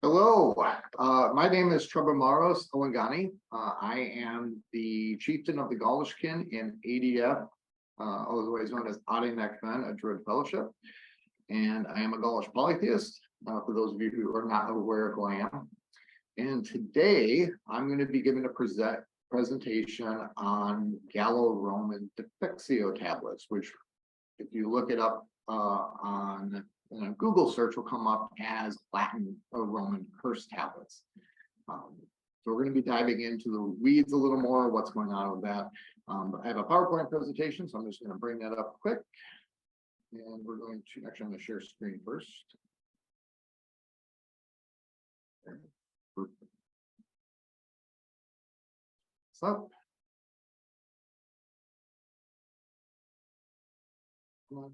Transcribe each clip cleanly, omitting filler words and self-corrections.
Hello, my name is Trebomâros Auigani. I am the chieftain of the Gaulish kin in ADF, otherwise known as Attested, a Druid fellowship, and I am a Gaulish polytheist, for those of you who are not aware of who I am. And today I'm going to be giving a presentation on Gallo-Roman Defixio tablets, which if you look it up on Google search will come up as Latin or Roman curse tablets. So we're going to be diving into the weeds a little more, what's going on with that. But I have a PowerPoint presentation, so I'm just going to bring that up quick. And we're going to, actually I'm going to share screen first. So, come on.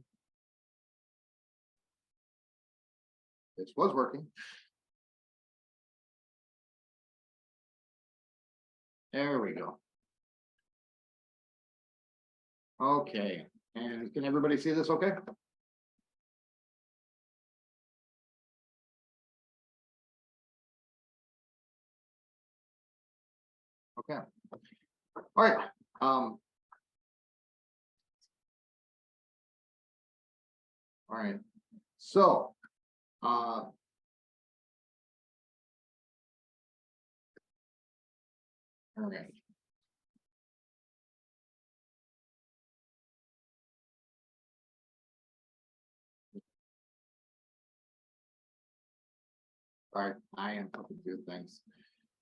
This was working. There we go. Okay, and can everybody see this okay? Okay. All right. All right. So, all right. All right, I am up to do things.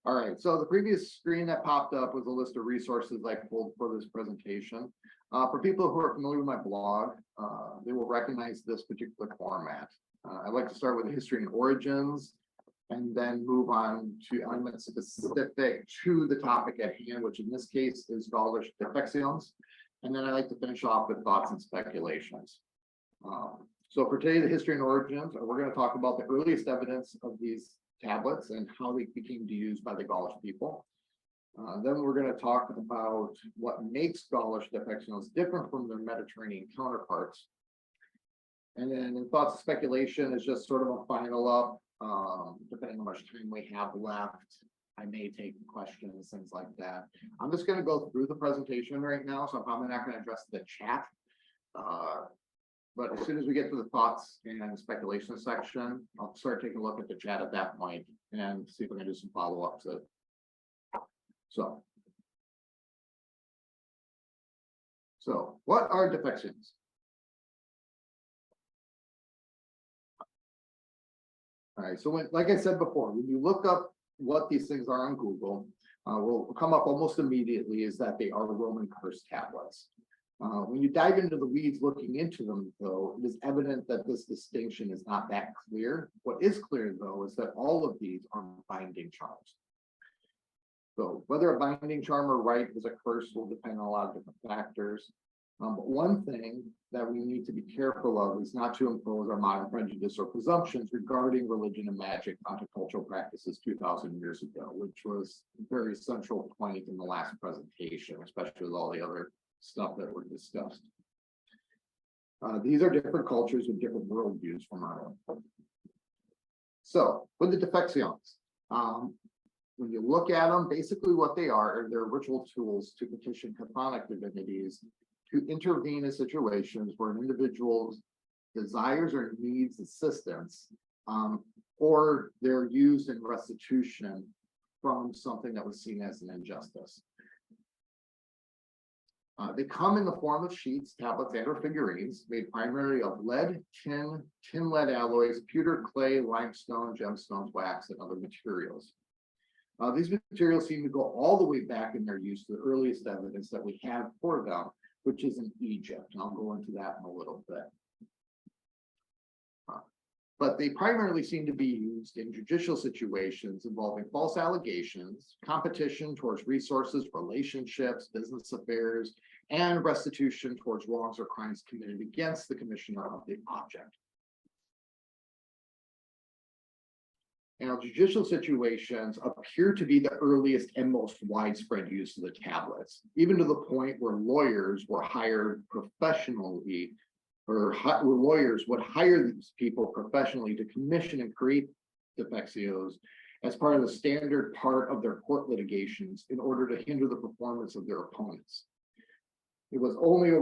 All right, so the previous screen that popped up was a list of resources I pulled for this presentation. For people who are familiar with my blog, they will recognize this particular format. I'd like to start with the history and origins, and then move on to elements specific to the topic at hand, which in this case is Gaulish Defixiones. And then I like to finish off with thoughts and speculations. So for today, the history and origins, we're going to talk about the earliest evidence of these tablets and how they became used by the Gaulish people. Then we're going to talk about what makes Gaulish Defixiones different from their Mediterranean counterparts. And then in thoughts and speculation is just sort of a final up. Depending on how much time we have left, I may take questions, things like that. I'm just going to go through the presentation right now, so I'm probably not going to address the chat. But as soon as we get to the thoughts and speculation section, I'll start taking a look at the chat at that point and see if we can do some follow-ups. So what are defections? All right, so like I said before, when you look up what these things are on Google, will come up almost immediately is that they are Roman curse tablets. When you dive into the weeds looking into them, though, it is evident that this distinction is not that clear. What is clear, though, is that all of these are binding charms. So whether a binding charm or rite is a curse will depend on a lot of different factors. But one thing that we need to be careful of is not to impose our modern prejudice or presumptions regarding religion and magic onto cultural practices 2,000 years ago, which was a very central point in the last presentation, especially with all the other stuff that were discussed. These are different cultures with different worldviews from our own. So with the Defixiones, when you look at them, basically what they are, they're ritual tools to petition chthonic divinities to intervene in situations where an individual desires or needs assistance, or they're used in restitution from something that was seen as an injustice. They come in the form of sheets, tablets, and or figurines made primarily of lead, tin lead alloys, pewter, clay, limestone, gemstones, wax, and other materials. These materials seem to go all the way back in their use to the earliest evidence that we have for them, which is in Egypt. And I'll go into that in a little bit. But they primarily seem to be used in judicial situations involving false allegations, competition towards resources, relationships, business affairs, and restitution towards wrongs or crimes committed against the commissioner of the object. Now, judicial situations appear to be the earliest and most widespread use of the tablets, even to the point where lawyers were hired professionally, or lawyers would hire these people professionally to commission and create Defexios as part of the standard part of their court litigations in order to hinder the performance of their opponents. It was only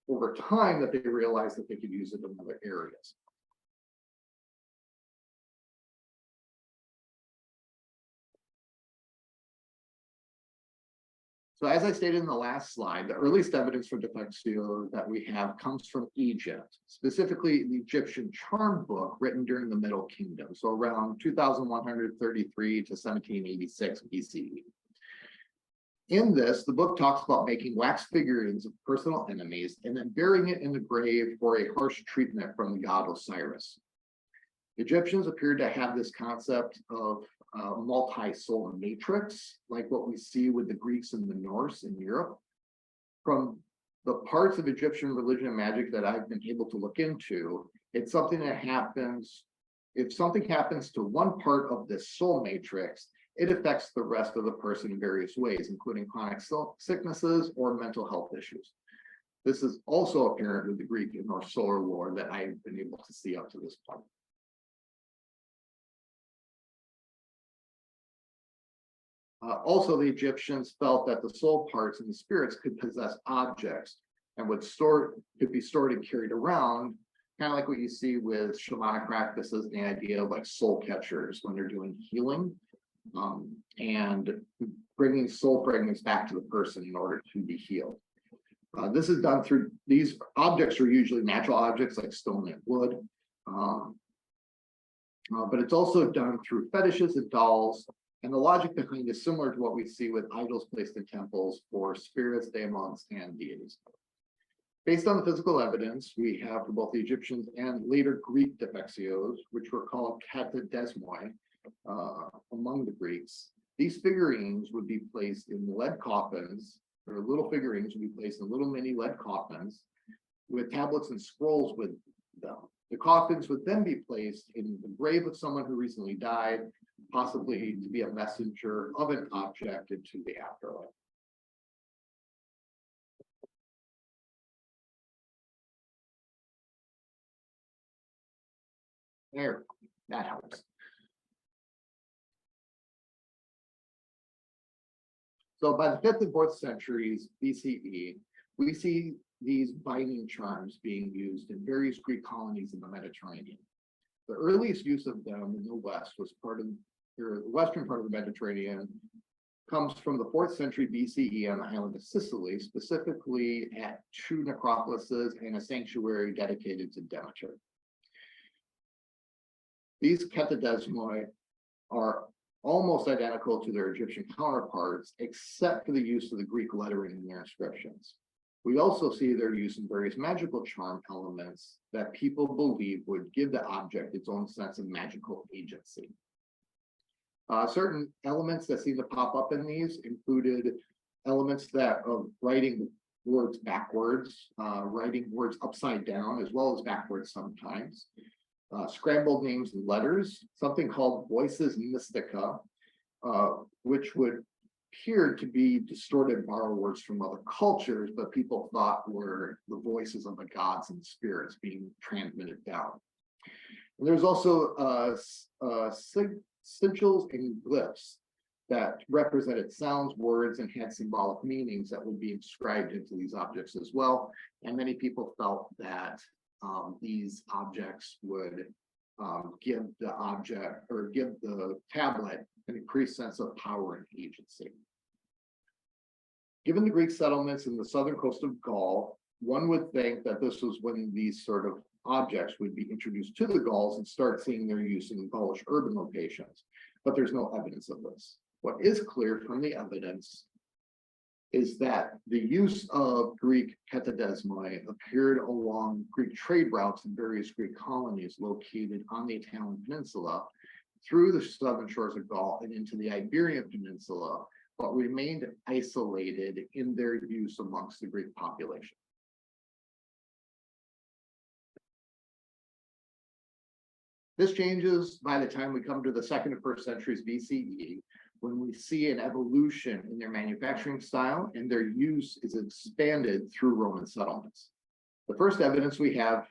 over time that they realized that they could use it in other areas. So as I stated in the last slide, the earliest evidence for Defixio that we have comes from Egypt, specifically the Egyptian charm book written during the Middle Kingdom, so around 2133 to 1786 BCE. In this, the book talks about making wax figurines of personal enemies and then burying it in the grave for a harsh treatment from the god Osiris. Egyptians appeared to have this concept of multi-soul matrix, like what we see with the Greeks and the Norse in Europe. From the parts of Egyptian religion and magic that I've been able to look into, it's something that happens, if something happens to one part of this soul matrix, it affects the rest of the person in various ways, including chronic sicknesses or mental health issues. This is also apparent with the Greek and Norse solar lore that I've been able to see up to this point. Also, the Egyptians felt that the soul parts and the spirits could possess objects and could be stored and carried around, kind of like what you see with shamanic practices, the idea of like soul catchers when they're doing healing and bringing soul fragments back to the person in order to be healed. This is done through, these objects are usually natural objects like stone and wood, but it's also done through fetishes and dolls. And the logic behind is similar to what we see with idols placed in temples for spirits, daemons, and deities. Based on the physical evidence we have for both the Egyptians and later Greek Defexios, which were called Katadesmoi among the Greeks, these figurines would be placed in lead coffins, or little figurines would be placed in little mini lead coffins with tablets and scrolls with them. The coffins would then be placed in the grave of someone who recently died, possibly to be a messenger of an object into the afterlife. There, that helps. So by the 5th and 4th centuries BCE, we see these binding charms being used in various Greek colonies in the Mediterranean. The earliest use of them in the West was the western part of the Mediterranean, comes from the 4th century BCE on the island of Sicily, specifically at 2 necropolises and a sanctuary dedicated to Demeter. These Katadesmoi are almost identical to their Egyptian counterparts, except for the use of the Greek lettering in their inscriptions. We also see their use in various magical charm elements that people believe would give the object its own sense of magical agency. Certain elements that seem to pop up in these included elements that of writing words backwards, writing words upside down, as well as backwards sometimes, scrambled names and letters, something called voices mystica, which would appear to be distorted borrowed words from other cultures, but people thought were the voices of the gods and spirits being transmitted down. And there's also sigils and glyphs that represented sounds, words, and had symbolic meanings that would be inscribed into these objects as well. And many people felt that these objects would give the object or give the tablet an increased sense of power and agency. Given the Greek settlements in the southern coast of Gaul, one would think that this was when these sort of objects would be introduced to the Gauls and start seeing their use in Gaulish urban locations, but there's no evidence of this. What is clear from the evidence is that the use of Greek Katadesmoi appeared along Greek trade routes in various Greek colonies located on the Italian peninsula through the southern shores of Gaul and into the Iberian Peninsula, but remained isolated in their use amongst the Greek population. This changes by the time we come to the 2nd and 1st centuries BCE, when we see an evolution in their manufacturing style and their use is expanded through Roman settlements. The first evidence we have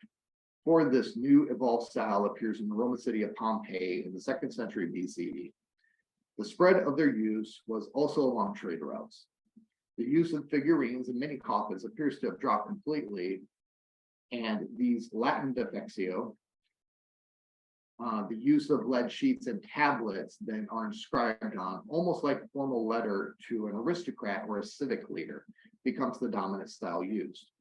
for this new evolved style appears in the Roman city of Pompeii in the 2nd century BCE. The spread of their use was also along trade routes. The use of figurines and mini coffins appears to have dropped completely, and these Latin defixio, the use of lead sheets and tablets then are inscribed on, almost like a formal letter to an aristocrat or a civic leader, becomes the dominant style used.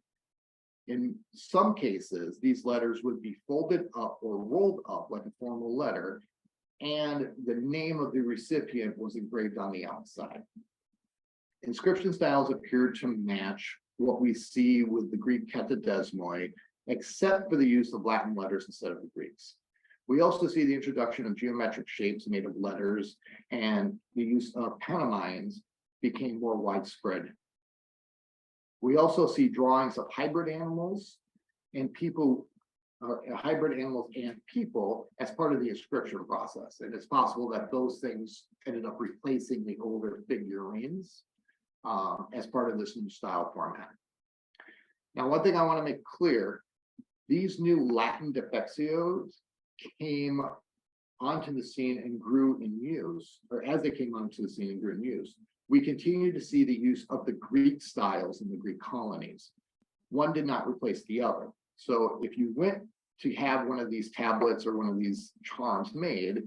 In some cases, these letters would be folded up or rolled up like a formal letter, and the name of the recipient was engraved on the outside. Inscription styles appear to match what we see with the Greek Katadesmoi, except for the use of Latin letters instead of the Greeks. We also see the introduction of geometric shapes made of letters, and the use of pantomimes became more widespread. We also see drawings of hybrid animals and people, hybrid animals and people as part of the inscription process. And it's possible that those things ended up replacing the older figurines as part of this new style format. Now, one thing I want to make clear, these new Latin defexios came onto the scene and grew in use, or as they came onto the scene and grew in use, we continue to see the use of the Greek styles in the Greek colonies. One did not replace the other. So if you went to have one of these tablets or one of these charms made,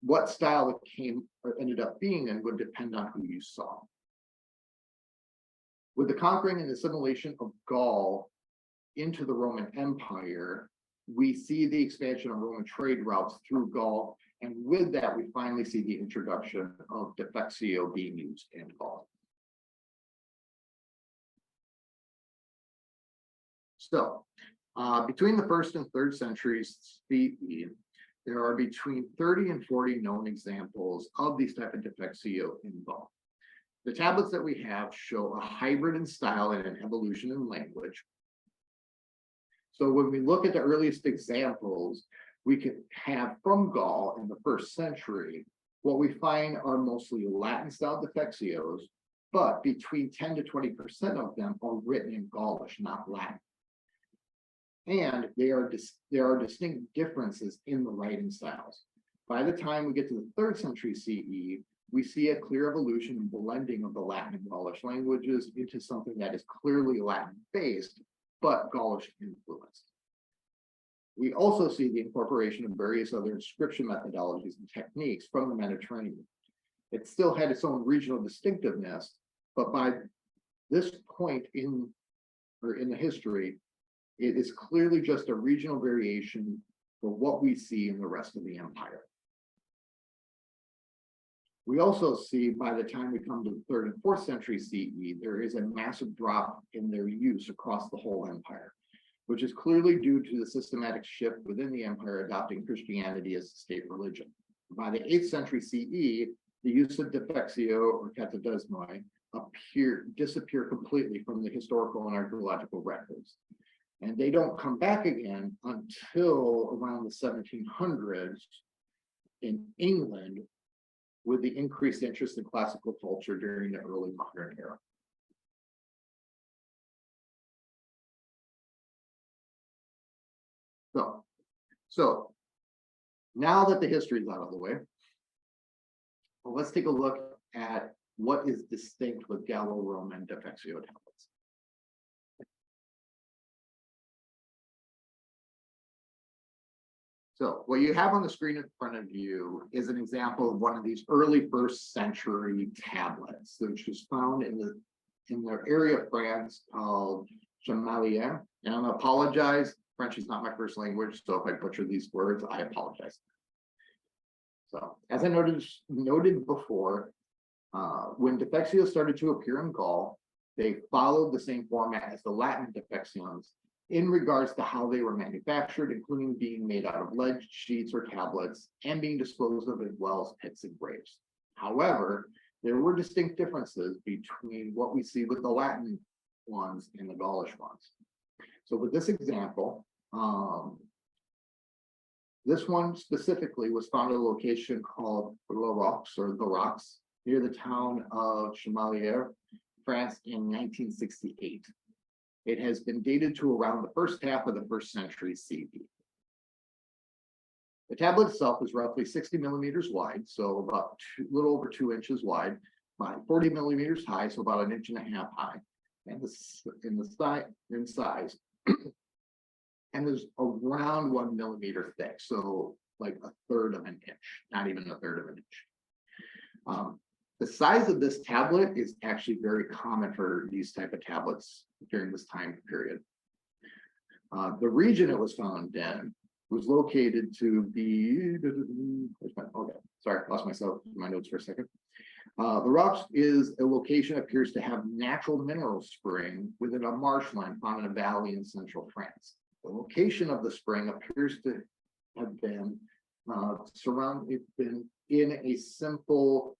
what style it came or ended up being in would depend on who you saw. With the conquering and assimilation of Gaul into the Roman Empire, we see the expansion of Roman trade routes through Gaul, and with that, we finally see the introduction of defixio being used in Gaul. So, between the 1st and 3rd centuries CE, there are between 30 and 40 known examples of these type of defixio in Gaul. The tablets that we have show a hybrid in style and an evolution in language. So when we look at the earliest examples we can have from Gaul in the 1st century, what we find are mostly Latin style defexios, but between 10 to 20% of them are written in Gaulish, not Latin. And there are distinct differences in the writing styles. By the time we get to the 3rd century CE, we see a clear evolution and blending of the Latin and Gaulish languages into something that is clearly Latin-based, but Gaulish influenced. We also see the incorporation of various other inscription methodologies and techniques from the Mediterranean. It still had its own regional distinctiveness, but by this point in the history, it is clearly just a regional variation for what we see in the rest of the empire. We also see by the time we come to the 3rd and 4th century CE, there is a massive drop in their use across the whole empire, which is clearly due to the systematic shift within the empire adopting Christianity as the state religion. By the 8th century CE, the use of defixio or Katadesmoi disappear completely from the historical and archaeological records. And they don't come back again until around the 1700s in England, with the increased interest in classical culture during the early modern era. So now that the history is out of the way, well, let's take a look at what is distinct with Gallo-Roman Defixio tablets. So what you have on the screen in front of you is an example of one of these early 1st century tablets, which was found in the area of France called Chamalières. And I apologize, French is not my first language, so if I butcher these words, I apologize. So as I noted before, when defexios started to appear in Gaul, they followed the same format as the Latin defixiones in regards to how they were manufactured, including being made out of lead sheets or tablets and being disposed of in wells, pits, and graves. However, there were distinct differences between what we see with the Latin ones and the Gaulish ones. So with this example, this one specifically was found at a location called the Rocks, near the town of Chamalières, France in 1968. It has been dated to around the first half of the 1st century CE. The tablet itself is roughly 60 millimeters wide, so about a little over 2 inches wide, by 40 millimeters high, so about 1.5 inches high, and in size, and is around 1 millimeter thick, so like 1/3 of an inch, not even 1/3 of an inch. The size of this tablet is actually very common for these type of tablets during this time period. The region it was found in was located to be, okay, sorry, lost myself in my notes for a second. The rock is a location that appears to have natural mineral spring within a marshland found in a valley in central France. The location of the spring appears to have been in a simple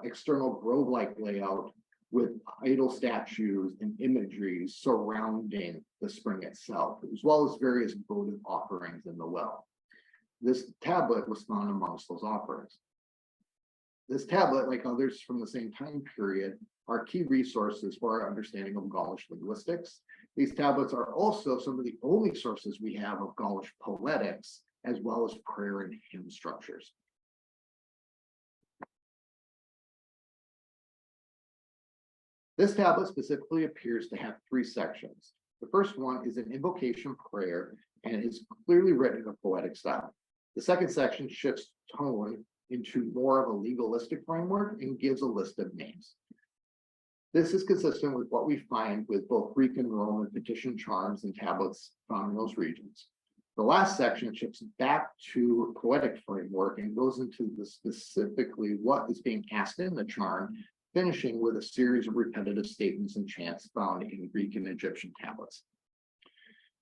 external grove-like layout with idol statues and imagery surrounding the spring itself, as well as various votive offerings in the well. This tablet was found amongst those offerings. This tablet, like others from the same time period, are key resources for our understanding of Gaulish linguistics. These tablets are also some of the only sources we have of Gaulish poetics, as well as prayer and hymn structures. This tablet specifically appears to have 3 sections. The first one is an invocation prayer and is clearly written in a poetic style. The second section shifts tone into more of a legalistic framework and gives a list of names. This is consistent with what we find with both Greek and Roman petition charms and tablets found in those regions. The last section shifts back to poetic framework and goes into the specifically what is being asked in the charm, finishing with a series of repetitive statements and chants found in Greek and Egyptian tablets.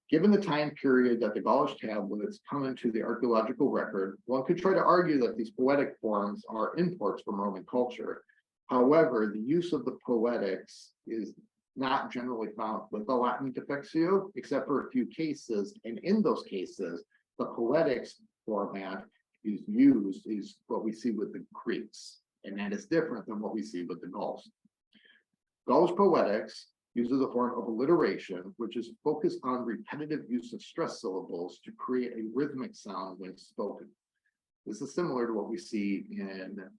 Given the time period that the Gaulish tablets come into the archaeological record, one could try to argue that these poetic forms are imports from Roman culture. However, the use of the poetics is not generally found with the Latin Defixio, except for a few cases, and in those cases, the poetics format is what we see with the Greeks, and that is different than what we see with the Gauls. Gaulish poetics uses a form of alliteration, which is focused on repetitive use of stress syllables to create a rhythmic sound when spoken. This is similar to what we see in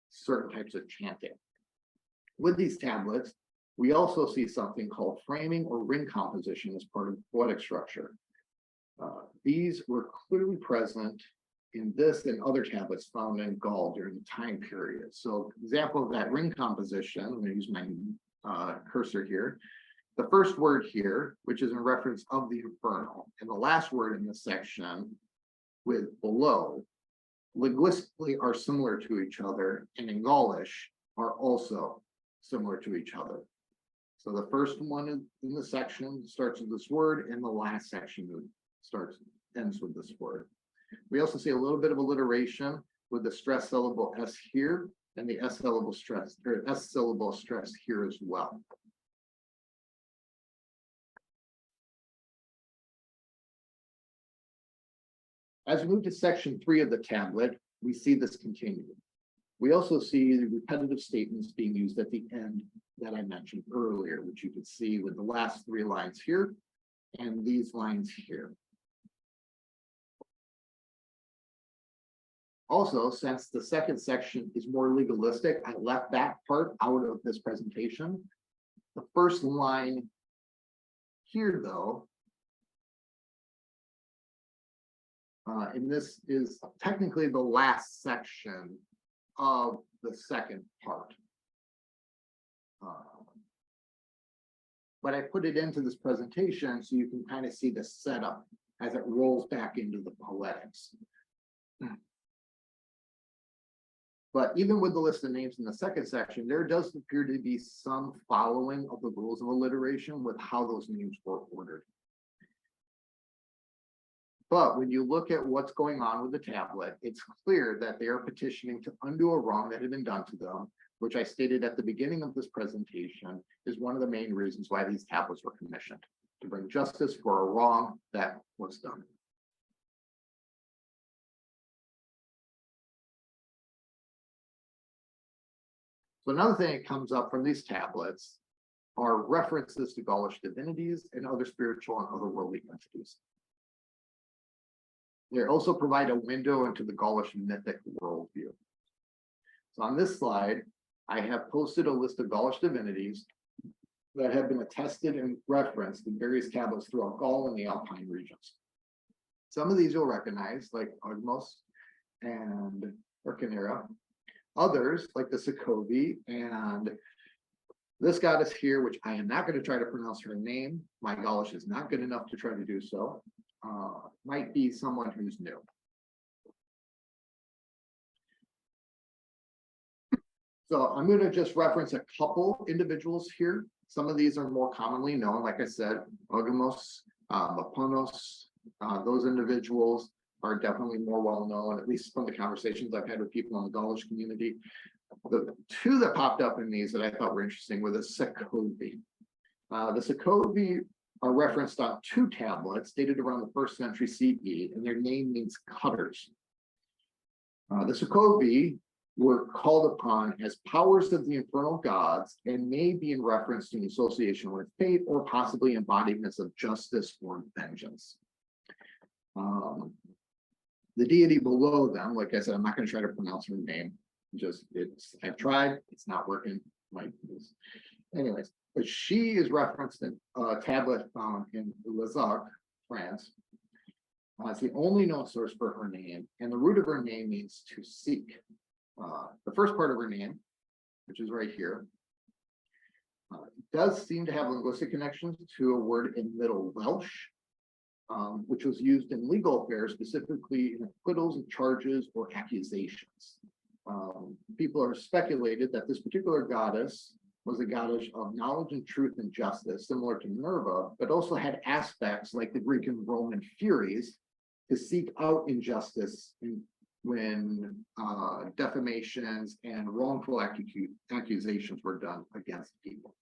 certain types of chanting. With these tablets, we also see something called framing or ring composition as part of the poetic structure. These were clearly present in this and other tablets found in Gaul during the time period. So, example of that ring composition, I'm going to use my cursor here. The first word here, which is in reference of the infernal, and the last word in this section with below, linguistically are similar to each other, and in Gaulish are also similar to each other. So the first one in the section starts with this word, and the last section ends with this word. We also see a little bit of alliteration with the stress syllable S here and the S syllable stress here as well. As we move to section 3 of the tablet, we see this continue. We also see the repetitive statements being used at the end that I mentioned earlier, which you can see with the last 3 lines here and these lines here. Also, since the second section is more legalistic, I left that part out of this presentation. The first line here, though, and this is technically the last section of the second part. But I put it into this presentation so you can kind of see the setup as it rolls back into the poetics. But even with the list of names in the second section, there does appear to be some following of the rules of alliteration with how those names were ordered. But when you look at what's going on with the tablet, it's clear that they are petitioning to undo a wrong that had been done to them, which I stated at the beginning of this presentation is one of the main reasons why these tablets were commissioned, to bring justice for a wrong that was done. So another thing that comes up from these tablets are references to Gaulish divinities and other spiritual and otherworldly entities. They also provide a window into the Gaulish mythic worldview. So on this slide, I have posted a list of Gaulish divinities that have been attested and referenced in various tablets throughout Gaul and the Alpine regions. Some of these you'll recognize, like Ogmos and Urcanera. Others, like the Sokovi and this goddess here, which I am not going to try to pronounce her name. My Gaulish is not good enough to try to do so. Might be someone who's new. So I'm going to just reference a couple individuals here. Some of these are more commonly known. Like I said, Ogmos, Maponos, those individuals are definitely more well known, at least from the conversations I've had with people in the Gaulish community. The two that popped up in these that I thought were interesting were the Sokovi. The Sokovi are referenced on two tablets dated around the 1st century CE, and their name means cutters. The Sokovi were called upon as powers of the infernal gods and may be in reference to an association with fate or possibly embodiments of justice or vengeance. The deity below them, like I said, I'm not going to try to pronounce her name. I've tried, it's not working. Anyways, but she is referenced in a tablet found in Lazac, France. It's the only known source for her name, and the root of her name means to seek. The first part of her name, which is right here, does seem to have linguistic connections to a word in Middle Welsh, which was used in legal affairs, specifically in acquittals of charges or accusations. People are speculated that this particular goddess was a goddess of knowledge and truth and justice, similar to Minerva, but also had aspects like the Greek and Roman Furies to seek out injustice when defamations and wrongful accusations were done against people.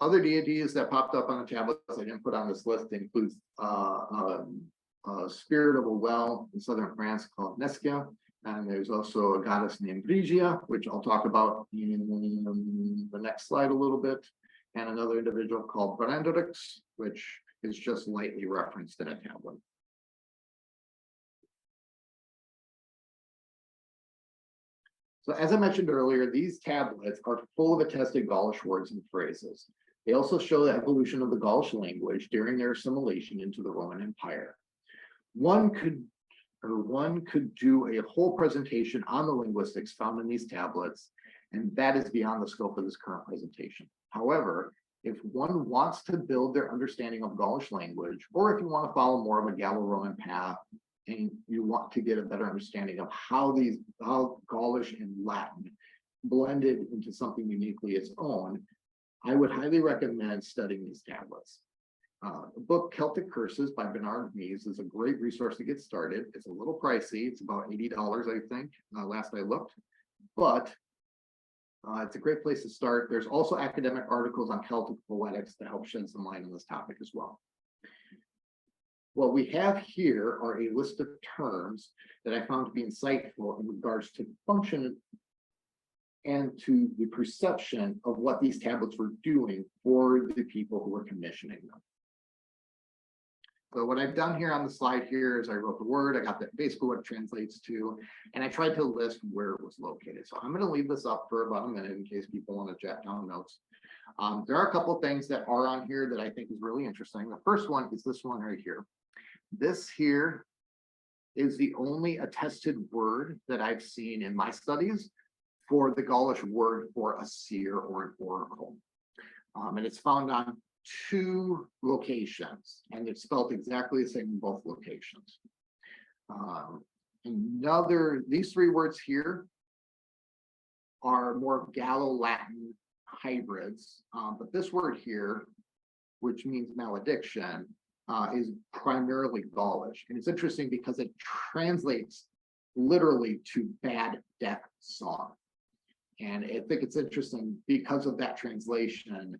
Other deities that popped up on the tablets I didn't put on this list includes a spirit of a well in southern France called Nescia, and there's also a goddess named Brigia, which I'll talk about in the next slide a little bit, and another individual called Brandorix, which is just lightly referenced in a tablet. So as I mentioned earlier, these tablets are full of attested Gaulish words and phrases. They also show the evolution of the Gaulish language during their assimilation into the Roman Empire. One could do a whole presentation on the linguistics found in these tablets, and that is beyond the scope of this current presentation. However, if one wants to build their understanding of Gaulish language, or if you want to follow more of a Gallo-Roman path, and you want to get a better understanding of how Gaulish and Latin blended into something uniquely its own, I would highly recommend studying these tablets. The book Celtic Curses by Bernard Mies is a great resource to get started. It's a little pricey. It's about $80, I think, last I looked, but it's a great place to start. There's also academic articles on Celtic poetics to help shed some light on this topic as well. What we have here are a list of terms that I found to be insightful in regards to function and to the perception of what these tablets were doing for the people who were commissioning them. So what I've done here on the slide here is I wrote the word, I got basically what it translates to, and I tried to list where it was located. So I'm going to leave this up for about a minute in case people want to jot down notes. There are a couple of things that are on here that I think is really interesting. The first one is this one right here. This here is the only attested word that I've seen in my studies for the Gaulish word for a seer or an oracle. And it's found on 2 locations, and it's spelled exactly the same in both locations. These 3 words here are more Gallo-Latin hybrids, but this word here, which means malediction, is primarily Gaulish. And it's interesting because it translates literally to bad death song. And I think it's interesting because of that translation.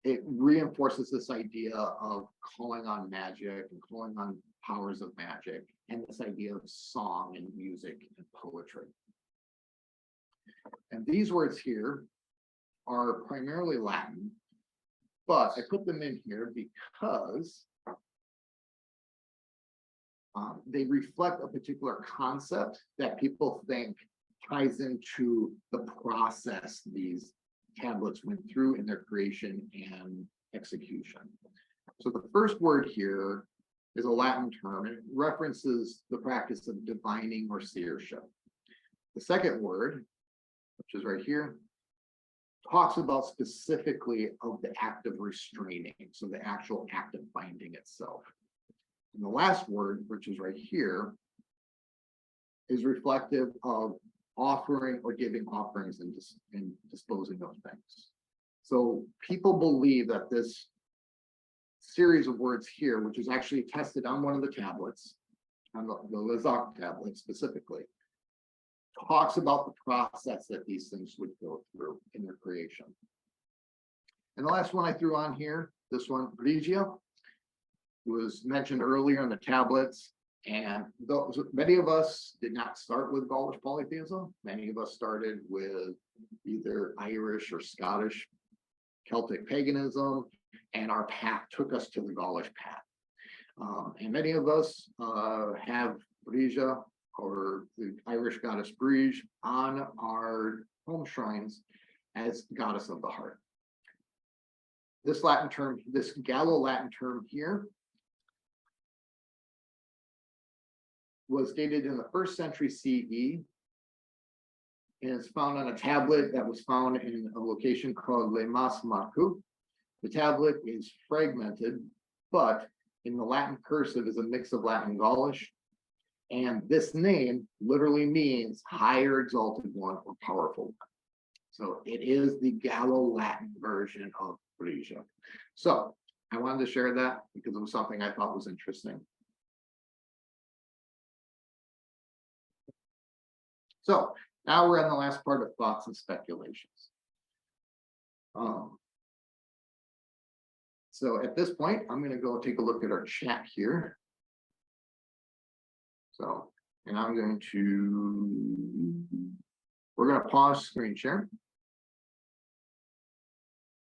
it reinforces this idea of calling on magic and calling on powers of magic, and this idea of song and music and poetry. And these words here are primarily Latin, but I put them in here because they reflect a particular concept that people think ties into the process these tablets went through in their creation and execution. So the first word here is a Latin term. It references the practice of divining or seership. The second word, which is right here, talks about specifically of the act of restraining, so the actual act of binding itself. And the last word, which is right here, is reflective of offering or giving offerings and disposing of things. So people believe that this series of words here, which is actually tested on one of the tablets, on the Lazark tablet specifically, talks about the process that these things would go through in their creation. And the last one I threw on here, this one, Phrygia, was mentioned earlier in the tablets. And those, many of us did not start with Gaulish polytheism. Many of us started with either Irish or Scottish Celtic paganism, and our path took us to the Gaulish path. And many of us have Phrygia, or the Irish goddess Brige, on our home shrines as goddess of the heart. This Latin term, this Gallo-Latin term here, was dated in the 1st century CE, and it's found on a tablet that was found in a location called Le Mas Marcu. The tablet is fragmented, but in the Latin cursive is a mix of Latin and Gaulish, and this name literally means higher exalted one or powerful one. So it is the Gallo-Latin version of Phrygia. So I wanted to share that because it was something I thought was interesting. So now we're in the last part of thoughts and speculations. So at this point, I'm going to go take a look at our chat here. So, and we're going to pause screen share.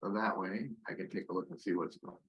So that way I can take a look and see what's going on.